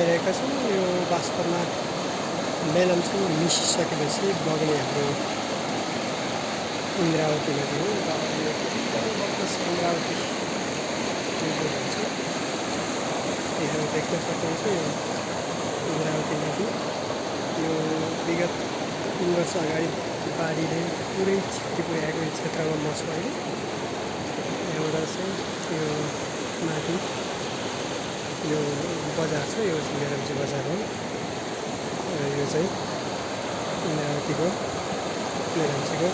देखाइरहेका छौँ। यो वास्तवमा मेलम्ची मिसिसकेपछि बग्ने हाम्रो इन्द्रावती नदी हो। यो इन्द्रावती भन्छ, यहाँ देख्न सक्नुहुन्छ यो इन्द्रावती नदी। यो विगत 3 वर्ष अगाडि बाढीले पुरै क्षति पुर्याएको यो क्षेत्रमा म छु अहिले। यहाँबाट चाहिँ यो माथि यो बजार छ, यो चाहिँ मेलम्ची बजार हो। यो चाहिँ इन्द्रावतीको मेलम्चीको